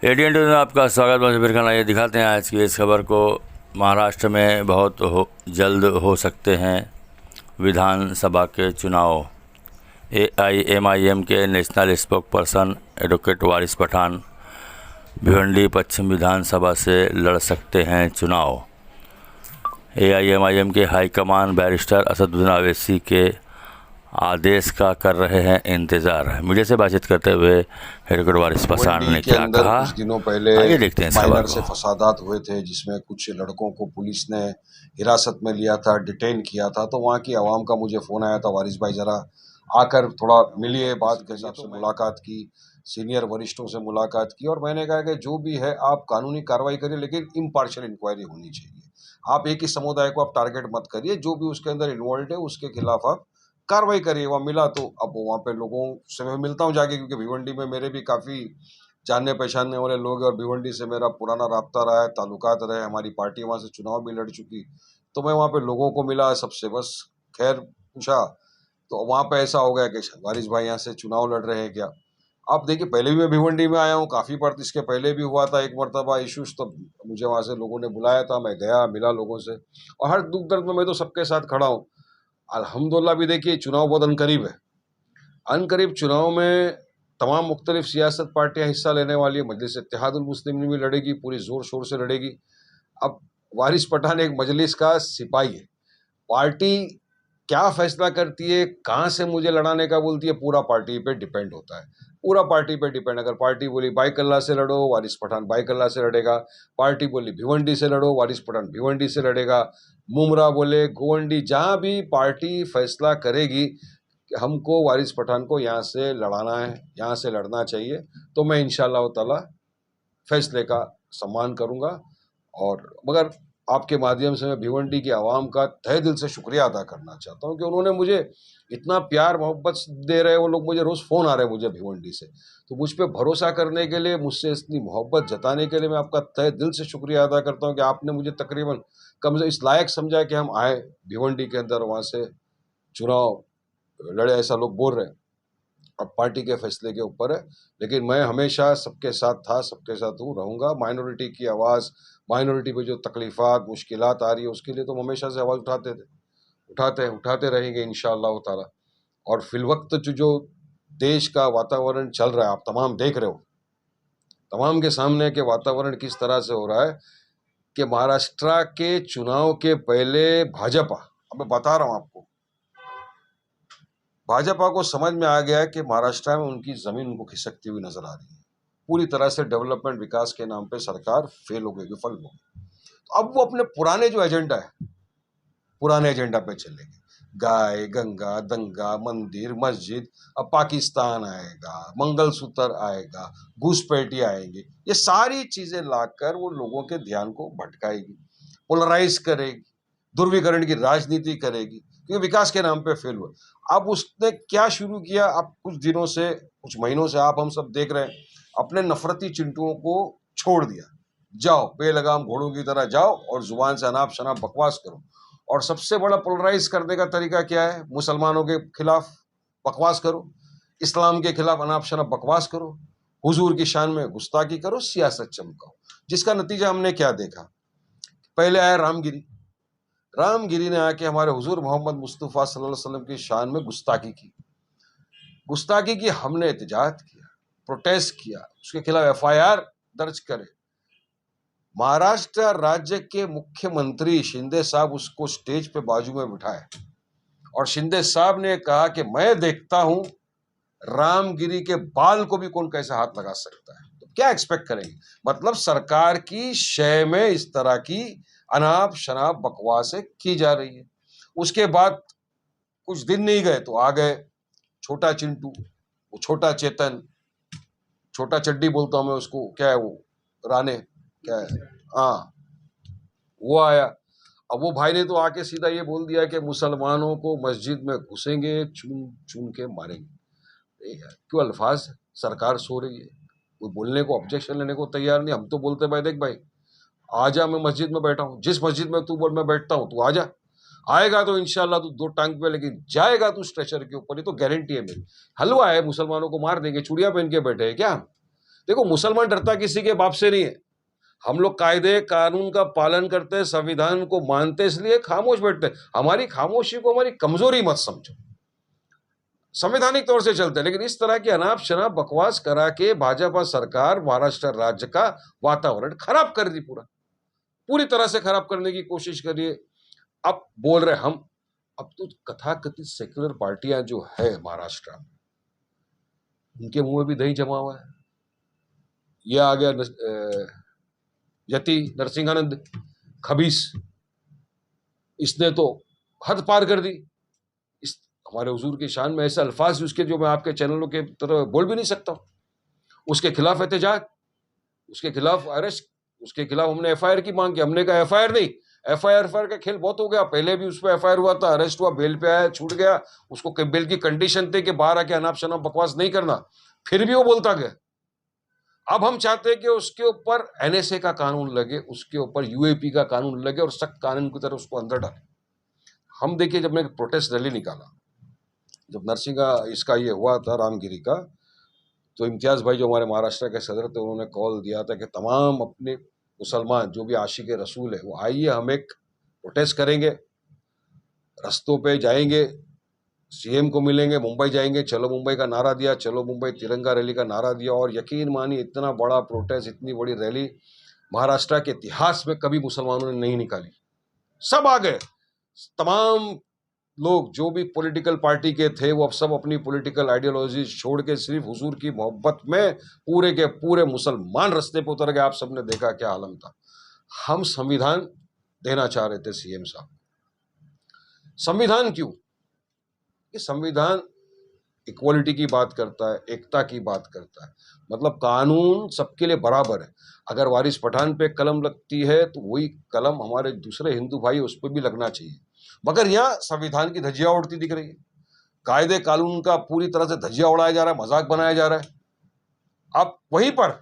ADN news में आपका स्वागत। मैं जबीर खान। आइए दिखाते हैं आज की इस खबर को। महाराष्ट्र में बहुत जल्द हो सकते हैं विधानसभा के चुनाव। एआईएमआईएम के नेशनल स्पोक पर्सन एडवोकेट वारिस पठान भिवंडी पश्चिम विधानसभा से लड़ सकते हैं चुनाव। एआईएमआईएम के हाईकमान बैरिस्टर असदुद्दीन ओवैसी के आदेश का कर रहे हैं इंतजार। मीडिया से बातचीत करते हुए एडवोकेट वारिस पठान ने क्या कहा, कुछ दिनों पहले आइए देखते हैं इस खबर माइनर को। से फसादात हुए थे जिसमें कुछ लड़कों को पुलिस ने हिरासत में लिया था, डिटेन किया था। तो वहाँ की आवाम का मुझे फ़ोन आया था, वारिस भाई ज़रा आकर थोड़ा मिलिए, बात के हिसाब से मुलाकात की, सीनियर वरिष्ठों से मुलाकात की, और मैंने कहा कि जो भी है आप कानूनी कार्रवाई करिए, लेकिन इम्पार्शियल इंक्वायरी होनी चाहिए। आप एक ही समुदाय को आप टारगेट मत करिए, जो भी उसके अंदर इन्वॉल्व है उसके खिलाफ आप कार्रवाई करिए। वहाँ मिला तो अब वहाँ पे लोगों से मैं मिलता हूँ जाके, क्योंकि भिवंडी में मेरे भी काफ़ी जानने पहचानने वाले लोग हैं और भिवंडी से मेरा पुराना राब्ता रहा है, ताल्लुकात रहे, हमारी पार्टी वहाँ से चुनाव भी लड़ चुकी। तो मैं वहाँ पे लोगों को मिला, सबसे बस खैर पूछा, तो वहाँ पे ऐसा हो गया कि वारिस भाई यहाँ से चुनाव लड़ रहे हैं क्या। आप देखिए, पहले भी मैं भिवंडी में आया हूँ काफ़ी बार, इसके पहले भी हुआ था एक मरतबा इशूज़, तो मुझे वहाँ से लोगों ने बुलाया था, मैं गया, मिला लोगों से, और हर दुख दर्द में मैं तो सबके साथ खड़ा हूँ। अल्हम्दुलिल्लाह भी देखिए, चुनाव बहुत अनकरीब है। अनकरीब चुनाव में तमाम मुख्तलिफ सियासत पार्टियां हिस्सा लेने वाली है। मजलिस इत्तेहादुल मुस्लिमीन भी लड़ेगी, पूरी ज़ोर शोर से लड़ेगी। अब वारिस पठान एक मजलिस का सिपाही है। पार्टी क्या फैसला करती है, कहाँ से मुझे लड़ाने का बोलती है, पूरा पार्टी पे डिपेंड होता है, पूरा पार्टी पे डिपेंड। अगर पार्टी बोली बाईकल्ला से लड़ो, वारिस पठान बाईकल्ला से लड़ेगा। पार्टी बोली भिवंडी से लड़ो, वारिस पठान भिवंडी से लड़ेगा। मुमरा बोले गोवंडी, जहाँ भी पार्टी फैसला करेगी कि हमको वारिस पठान को यहाँ से लड़ाना है, यहाँ से लड़ना चाहिए, तो मैं इंशाअल्लाह ताला फैसले का सम्मान करूँगा। और मगर आपके माध्यम से मैं भिवंडी की आवाम का तहे दिल से शुक्रिया अदा करना चाहता हूँ कि उन्होंने मुझे इतना प्यार मोहब्बत दे रहे हैं। वो लोग मुझे रोज़ फ़ोन आ रहे हैं मुझे भिवंडी से, तो मुझ पर भरोसा करने के लिए, मुझसे इतनी मोहब्बत जताने के लिए मैं आपका तहे दिल से शुक्रिया अदा करता हूँ कि आपने मुझे तकरीबन कम से इस लायक समझा कि हम आए भिवंडी के अंदर, वहाँ से चुनाव लड़े, ऐसा लोग बोल रहे हैं। अब पार्टी के फैसले के ऊपर है, लेकिन मैं हमेशा सबके साथ था, सबके साथ हूँ, रहूँगा। माइनॉरिटी की आवाज़, माइनॉरिटी पे जो तकलीफ़ात मुश्किलात आ रही है उसके लिए तो हम हमेशा से आवाज़ उठाते थे, उठाते रहेंगे इंशाअल्लाह ताला। और फिलवक्त जो देश का वातावरण चल रहा है, आप तमाम देख रहे हो, तमाम के सामने के वातावरण किस तरह से हो रहा है कि महाराष्ट्र के चुनाव के पहले भाजपा, अब मैं बता रहा हूँ आपको, भाजपा को समझ में आ गया है कि महाराष्ट्र में उनकी ज़मीन उनको खिसकती हुई नजर आ रही है। पूरी तरह से डेवलपमेंट, विकास के नाम पे सरकार फेल हो गई, विफल हो गई। तो अब वो अपने पुराने जो एजेंडा है, पुराने एजेंडा पे चलेंगे। गाय, गंगा, दंगा, मंदिर, मस्जिद, अब पाकिस्तान आएगा, मंगलसूत्र आएगा, घुसपैठी आएंगे, ये सारी चीजें लाकर वो लोगों के ध्यान को भटकाएगी, पोलराइज करेगी, ध्रुवीकरण की राजनीति करेगी, क्योंकि विकास के नाम पे फेल हुआ। अब उसने क्या शुरू किया, अब कुछ दिनों से, कुछ महीनों से आप हम सब देख रहे हैं, अपने नफरती चिंटुओं को छोड़ दिया। जाओ बेलगाम घोड़ों की तरह जाओ और जुबान से अनाप शनाप बकवास करो। और सबसे बड़ा पोलराइज करने का तरीका क्या है, मुसलमानों के खिलाफ बकवास करो, इस्लाम के खिलाफ अनाप शनाप बकवास करो, हुजूर की शान में गुस्ताखी करो, सियासत चमकाओ। जिसका नतीजा हमने क्या देखा, पहले आया रामगिरी। रामगिरी ने आके हमारे हुजूर मोहम्मद मुस्तफ़ा सल्लल्लाहु अलैहि वसल्लम की शान में गुस्ताखी की। गुस्ताखी की, हमने एहतजाज किया, प्रोटेस्ट किया, उसके खिलाफ एफआईआर दर्ज करे। महाराष्ट्र राज्य के मुख्यमंत्री शिंदे साहब उसको स्टेज पे बाजू में बिठाए और शिंदे साहब ने कहा कि मैं देखता हूं रामगिरी के बाल को भी कौन कैसे हाथ लगा सकता है। तो क्या एक्सपेक्ट करेंगे, मतलब सरकार की शय में इस तरह की अनाप शनाप बकवासें की जा रही है। उसके बाद कुछ दिन नहीं गए तो आ गए छोटा चिंटू, वो छोटा चेतन, छोटा चड्डी बोलता हूं मैं उसको, क्या है वो, राणे, क्या है, हाँ, वो आया। अब वो भाई ने तो आके सीधा ये बोल दिया कि मुसलमानों को मस्जिद में घुसेंगे, चुन चुन के मारेंगे। क्यों अल्फाज, सरकार सो रही है, कोई बोलने को, ऑब्जेक्शन लेने को तैयार नहीं। हम तो बोलते भाई देख भाई, आजा, मैं मस्जिद में बैठा हूँ, जिस मस्जिद में तू बोल मैं बैठता हूँ, तू आजा। आएगा तो इंशाल्लाह तू दो टांग पे, लेकिन जाएगा तू स्ट्रेचर के ऊपर, ये तो गारंटी है मेरी। हलवा है, मुसलमानों को मार देंगे, चूड़ियां पहन के बैठे हैं क्या? देखो, मुसलमान डरता किसी के बाप से नहीं है। हम लोग कायदे कानून का पालन करते हैं, संविधान को मानते, इसलिए खामोश बैठते हैं। हमारी खामोशी को हमारी कमजोरी मत समझो, संवैधानिक तौर से चलते हैं। लेकिन इस तरह की अनाप शनाप बकवास करा के भाजपा सरकार महाराष्ट्र राज्य का वातावरण खराब कर दी, पूरी तरह से खराब करने की कोशिश करिए। अब बोल रहे हम, अब तो कथाकथित सेक्युलर पार्टियां जो है महाराष्ट्र में, उनके मुंह में भी दही जमा हुआ है। ये आ गया यति नरसिंहानंद खबीस, इसने तो हद पार कर दी। इस हमारे हुजूर की शान में ऐसे अल्फाज उसके जो मैं आपके चैनलों के तरह बोल भी नहीं सकता। उसके खिलाफ एहतजाज, उसके खिलाफ अरेस्ट, उसके खिलाफ हमने एफआईआर की मांग की। हमने कहा एफआईआर नहीं, एफआईआर का खेल बहुत हो गया। पहले भी उस पर एफआईआर हुआ था, अरेस्ट हुआ, बेल पे आया, छूट गया। उसको बेल की कंडीशन थी कि बाहर आके अनाप शनाप बकवास नहीं करना, फिर भी वो बोलता गया। अब हम चाहते हैं कि उसके ऊपर एनएसए का कानून लगे, उसके ऊपर यूएपी का कानून लगे और सख्त कानून की तरह उसको अंदर डाले। हम देखिए, जब मैं प्रोटेस्ट रैली निकाला, जब नरसिंगा इसका ये हुआ था रामगिरी का, तो इम्तियाज भाई जो हमारे महाराष्ट्र के सदर थे, उन्होंने कॉल दिया था कि तमाम अपने मुसलमान जो भी आशिक रसूल है वो आइए, हम एक प्रोटेस्ट करेंगे, रस्तों पे जाएंगे, सीएम को मिलेंगे, मुंबई जाएंगे, चलो मुंबई का नारा दिया, चलो मुंबई तिरंगा रैली का नारा दिया। और यकीन मानिए, इतना बड़ा प्रोटेस्ट, इतनी बड़ी रैली महाराष्ट्र के इतिहास में कभी मुसलमानों ने नहीं निकाली। सब आ गए, तमाम लोग जो भी पॉलिटिकल पार्टी के थे वो अब सब अपनी पॉलिटिकल आइडियोलॉजी छोड़ के सिर्फ हुजूर की मोहब्बत में पूरे के पूरे मुसलमान रास्ते पे उतर गए। आप सबने देखा क्या आलम था। हम संविधान देना चाह रहे थे सीएम साहब। संविधान क्यों? ये संविधान इक्वालिटी की बात करता है, एकता की बात करता है, मतलब कानून सबके लिए बराबर है। अगर वारिस पठान पे कलम लगती है तो वही कलम हमारे दूसरे हिंदू भाई उस पर भी लगना चाहिए। मगर यहाँ संविधान की धज्जियां उड़ती दिख रही है, कायदे कानून का पूरी तरह से धज्जिया उड़ाया जा रहा है, मजाक बनाया जा रहा है। अब वहीं पर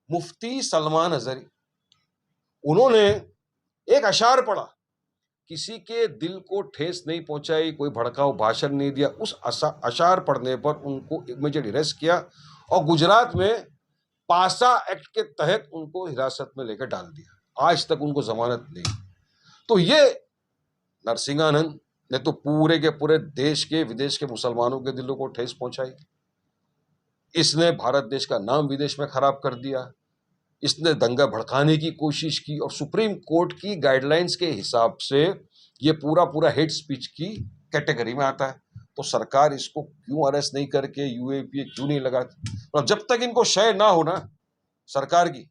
मुफ्ती सलमान अजहरी, उन्होंने एक अशार पढ़ा, किसी के दिल को ठेस नहीं पहुंचाई, कोई भड़काऊ भाषण नहीं दिया। उस अशार पढ़ने पर उनको इमीडिएट अरेस्ट किया और गुजरात में पासा एक्ट के तहत उनको हिरासत में लेकर डाल दिया। आज तक उनको जमानत नहीं। तो ये नरसिंहानंद ने तो पूरे के पूरे देश के विदेश के मुसलमानों के दिलों को ठेस पहुंचाई। इसने भारत देश का नाम विदेश में खराब कर दिया। इसने दंगा भड़काने की कोशिश की और सुप्रीम कोर्ट की गाइडलाइंस के हिसाब से ये पूरा हेट स्पीच की कैटेगरी में आता है। तो सरकार इसको क्यों अरेस्ट नहीं करके यूएपी क्यों नहीं लगाती? और जब तक इनको शय ना हो ना सरकार की,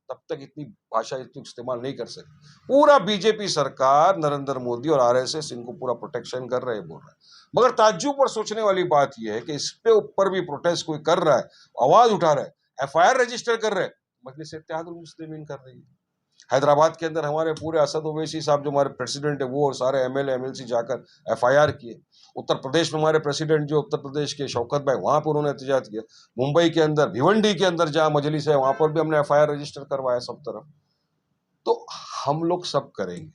तब तक इतनी भाषा इतनी इस्तेमाल नहीं कर सकती। पूरा बीजेपी सरकार, नरेंद्र मोदी और आरएसएस इनको पूरा प्रोटेक्शन कर रहे हैं, बोल रहा है। मगर ताज्जुब और सोचने वाली बात यह है कि इस पे ऊपर भी प्रोटेस्ट कोई कर रहा है, आवाज उठा रहा है, एफआईआर रजिस्टर कर रहे हैं, मजलिस इत्तेहादुल मुस्लिमीन कर रही है। हैदराबाद के अंदर हमारे पूरे असद ओवैसी साहब जो हमारे प्रेसिडेंट है, वो और सारे एमएलए एमएलसी जाकर एफआईआर किए। उत्तर प्रदेश में हमारे प्रेसिडेंट जो उत्तर प्रदेश के शौकत भाई, वहां पर उन्होंने एहतजाज किया। मुंबई के अंदर भिवंडी के अंदर जहां मजलिस है, वहां पर भी हमने एफआईआर रजिस्टर करवाया सब तरफ। तो हम लोग सब करेंगे,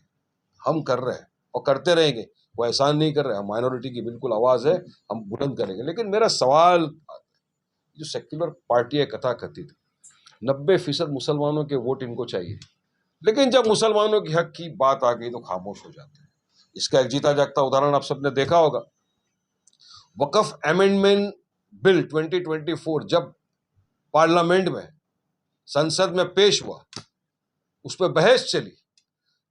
हम कर रहे हैं और करते रहेंगे, वो एहसान नहीं कर रहे। हम माइनॉरिटी की बिल्कुल आवाज है, हम बुलंद करेंगे। लेकिन मेरा सवाल, जो सेक्युलर पार्टी है कथाकथित, 90% मुसलमानों के वोट इनको चाहिए, लेकिन जब मुसलमानों के हक की बात आ गई तो खामोश हो जाते हैं। इसका एक जीता जागता उदाहरण आप सबने देखा होगा। वक्फ अमेंडमेंट बिल 2024 जब पार्लियामेंट में, संसद में पेश हुआ, उस पर बहस चली,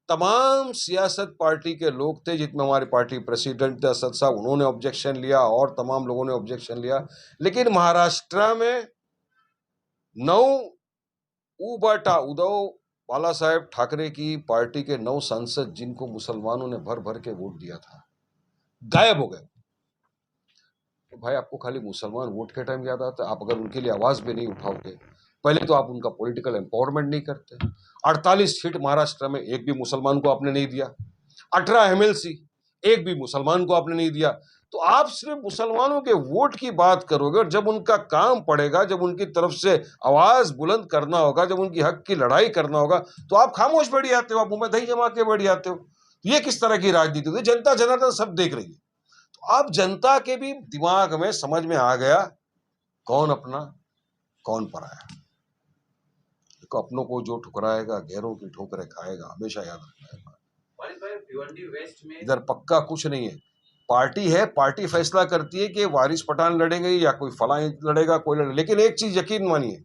तमाम सियासत पार्टी के लोग थे, जिसमें हमारी पार्टी प्रेसिडेंट थे असद साहब, उन्होंने ऑब्जेक्शन लिया और तमाम लोगों ने ऑब्जेक्शन लिया। लेकिन महाराष्ट्र में 9 उद्धव बाला साहेब ठाकरे की पार्टी के 9 सांसद, जिनको मुसलमानों ने भर भर के वोट दिया था, गायब हो गए। तो भाई, आपको खाली मुसलमान वोट के टाइम याद आता है? आप अगर उनके लिए आवाज भी नहीं उठाओगे, पहले तो आप उनका पॉलिटिकल एम्पावरमेंट नहीं करते। 48 सीट महाराष्ट्र में एक भी मुसलमान को आपने नहीं दिया। 18 एमएलसी, एक भी मुसलमान को आपने नहीं दिया। तो आप सिर्फ मुसलमानों के वोट की बात करोगे, और जब उनका काम पड़ेगा, जब उनकी तरफ से आवाज बुलंद करना होगा, जब उनकी हक की लड़ाई करना होगा, तो आप खामोश बैठ जाते हो, आप मुंह में दही जमा के बैठ जाते हो। ये किस तरह की राजनीति होती है? जनता जनार्दन सब देख रही है। तो आप जनता के भी दिमाग में समझ में आ गया कौन अपना कौन पराया। देखो, अपनों को जो ठुकराएगा गैरों की ठोकरें खाएगा, हमेशा याद रखना है। वारिस भाई, भिवंडी वेस्ट में इधर पक्का कुछ नहीं है, पार्टी है, पार्टी फैसला करती है कि वारिस पठान लड़ेंगे या कोई फलां लड़ेगा, कोई लड़ेगा। लेकिन एक चीज यकीन मानिए,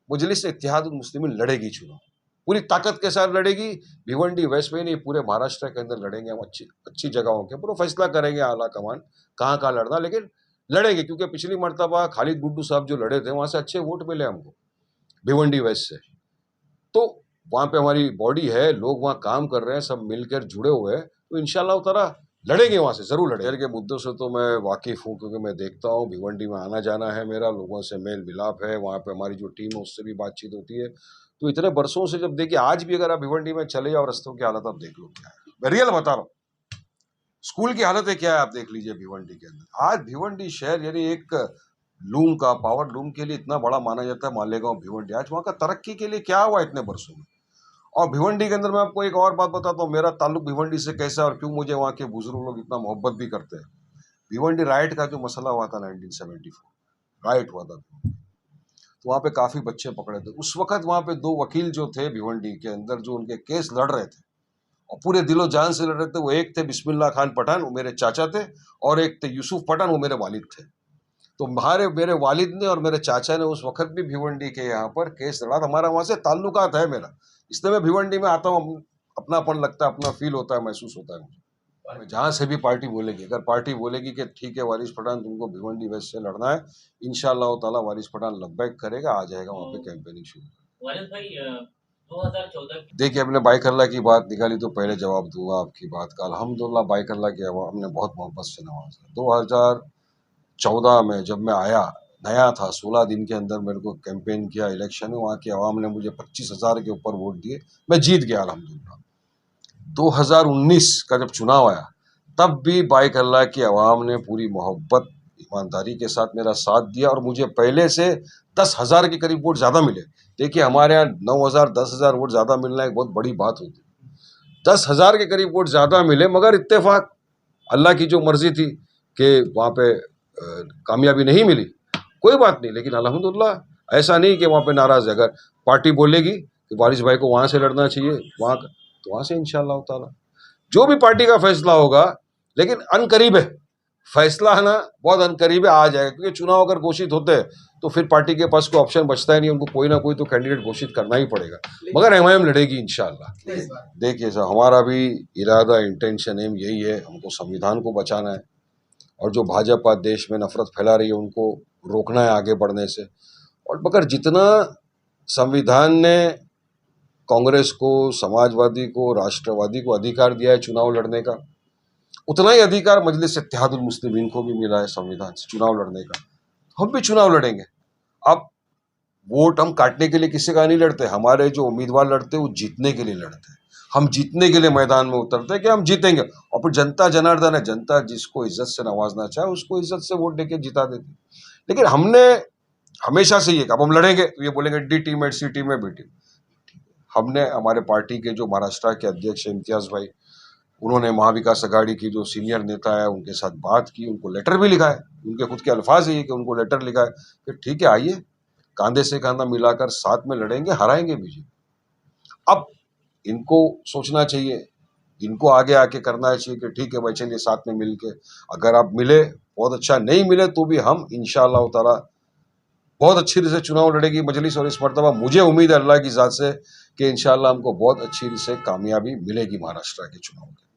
मजलिस इत्तेहादुल मुस्लिमीन लड़ेगी चुनाव, पूरी ताकत के साथ लड़ेगी। भिवंडी वेस्ट में नहीं, पूरे महाराष्ट्र के अंदर लड़ेंगे हम, अच्छी जगहों के पूरा फैसला करेंगे आला कमान कहाँ कहाँ लड़ना, लेकिन लड़ेंगे। क्योंकि पिछली मरतबा खालिद गुड्डू साहब जो लड़े थे वहां से अच्छे वोट मिले हमको भिवंडी वेस्ट से, तो वहां पे हमारी बॉडी है, लोग वहां काम कर रहे हैं, सब मिलकर जुड़े हुए हैं, तो इंशाल्लाह ताला लड़ेंगे, वहां से जरूर लड़ेंगे। शहर के मुद्दों से तो मैं वाकिफ हूँ, क्योंकि मैं देखता हूँ, भिवंडी में आना जाना है मेरा, लोगों से मेल मिलाप है, वहाँ पे हमारी जो टीम है उससे भी बातचीत होती है। तो इतने बरसों से जब देखिए, आज भी अगर आप भिवंडी में चले जाओ, रस्तों की हालत आप देख लो क्या है, मैं रियल बता रहा हूँ। स्कूल की हालत है क्या है आप देख लीजिए भिवंडी के अंदर। आज भिवंडी शहर यानी एक लूम का, पावर लूम के लिए इतना बड़ा माना जाता है मालेगांव भिवंडी, आज वहाँ का तरक्की के लिए क्या हुआ इतने बरसों में। और भिवंडी के अंदर मैं आपको एक और बात बताता हूँ, मेरा ताल्लुक भिवंडी से कैसा है और क्यों मुझे वहाँ के बुजुर्ग लोग इतना मोहब्बत भी करते हैं। भिवंडी राइट का जो मसला हुआ था 1974, राइट हुआ था, तो वहाँ पे काफी बच्चे पकड़े थे। उस वक्त वहाँ पे 2 वकील जो थे भिवंडी के अंदर, जो उनके केस लड़ रहे थे और पूरे दिलो जान से लड़ रहे थे, वो एक थे बिस्मिल्लाह खान पठान, वो मेरे चाचा थे, और एक थे यूसुफ पठान, वो मेरे वालिद थे। तो मेरे वालिद ने और मेरे चाचा ने उस वक्त भी भिवंडी के यहाँ पर केस लड़ा, हमारा वहाँ से ताल्लुकात है मेरा, इसलिए मैं भिवंडी में आता हूँ, अपनापन लगता है, अपना फील होता है, महसूस होता है मुझे। जहाँ से भी पार्टी बोलेगी, अगर पार्टी बोलेगी कि ठीक है वारिस पठान तुमको भिवंडी वेस्ट से लड़ना है, इंशाअल्लाह ताला वारिस पठान लब्बैक करेगा, आ जाएगा वहाँ पे कैंपेनिंग शुरू। वारिस भाई, 2014 देखिए, आपने बाइकल्ला की बात निकाली तो पहले जवाब दूंगा आपकी बात का। अल्हम्दुलिल्लाह बाइकल्ला की आवाम ने बहुत मोहब्बत से नवाजा। 2014 में जब मैं आया, नया था, 16 दिन के अंदर मेरे को कैंपेन किया, इलेक्शन में वहाँ की आवाम ने मुझे 25,000 के ऊपर वोट दिए, मैं जीत गया अल्हम्दुलिल्लाह। 2019 का जब चुनाव आया, तब भी बाइकल्ला की आवाम ने पूरी मोहब्बत ईमानदारी के साथ मेरा साथ दिया और मुझे पहले से 10,000 के करीब वोट ज़्यादा मिले। देखिए, हमारे यहाँ 9,000 10,000 वोट ज़्यादा मिलना एक बहुत बड़ी बात होती है। 10,000 के करीब वोट ज़्यादा मिले, मगर इत्तेफाक अल्लाह की जो मर्जी थी कि वहाँ पे कामयाबी नहीं मिली, कोई बात नहीं। लेकिन अल्हम्दुलिल्लाह ऐसा नहीं कि वहाँ पे नाराज़ है। अगर पार्टी बोलेगी कि वारिस भाई को वहाँ से लड़ना चाहिए, वहाँ तो वहाँ से इंशाअल्लाह ताला जो भी पार्टी का फैसला होगा, लेकिन अनकरीब है फैसला, है ना, बहुत अनकरीब है, आ जाएगा। क्योंकि चुनाव अगर घोषित होते हैं तो फिर पार्टी के पास कोई ऑप्शन बचता ही नहीं, उनको कोई ना कोई तो कैंडिडेट घोषित करना ही पड़ेगा, मगर एमआईएम लड़ेगी इंशाअल्लाह। देखिए सर, हमारा भी इरादा, इंटेंशन, एम यही है, हमको संविधान को बचाना है, और जो भाजपा देश में नफरत फैला रही है उनको रोकना है आगे बढ़ने से। और मगर जितना संविधान ने कांग्रेस को, समाजवादी को, राष्ट्रवादी को अधिकार दिया है चुनाव लड़ने का, उतना ही अधिकार मजलिस इत्तेहादुल मुस्लिमीन को भी मिला है संविधान से चुनाव लड़ने का। हम भी चुनाव लड़ेंगे। अब वोट हम काटने के लिए किसी का नहीं लड़ते, हमारे जो उम्मीदवार लड़ते हैं वो जीतने के लिए लड़ते हैं। हम जीतने के लिए मैदान में उतरते हैं कि हम जीतेंगे, और फिर जनता जनार्दन है, जनता जिसको इज्जत से नवाजना चाहे उसको इज्जत से वोट देके जिता देती। लेकिन हमने हमेशा से ये, अब हम लड़ेंगे तो ये बोलेंगे डी टीम है, सी टीम है, बी टीम। हमने हमारे पार्टी के जो महाराष्ट्र के अध्यक्ष इम्तियाज भाई, उन्होंने महाविकास अघाड़ी की जो सीनियर नेता है उनके साथ बात की, उनको लेटर भी लिखा है, उनके खुद के अल्फाज है कि उनको लेटर लिखा है कि ठीक है आइए, कांधे से कांधा मिलाकर साथ में लड़ेंगे, हराएंगे बीजेपी। अब इनको सोचना चाहिए, इनको आगे आके करना चाहिए कि ठीक है भाई चलिए साथ में मिल के, अगर आप मिले बहुत अच्छा, नहीं मिले तो भी हम इंशाअल्लाह ताला बहुत अच्छी से चुनाव लड़ेगी मजलिस। और इस मरतबा मुझे उम्मीद है अल्लाह की ज़ात से कि इंशाअल्लाह हमको बहुत अच्छी से कामयाबी मिलेगी महाराष्ट्र के चुनाव में।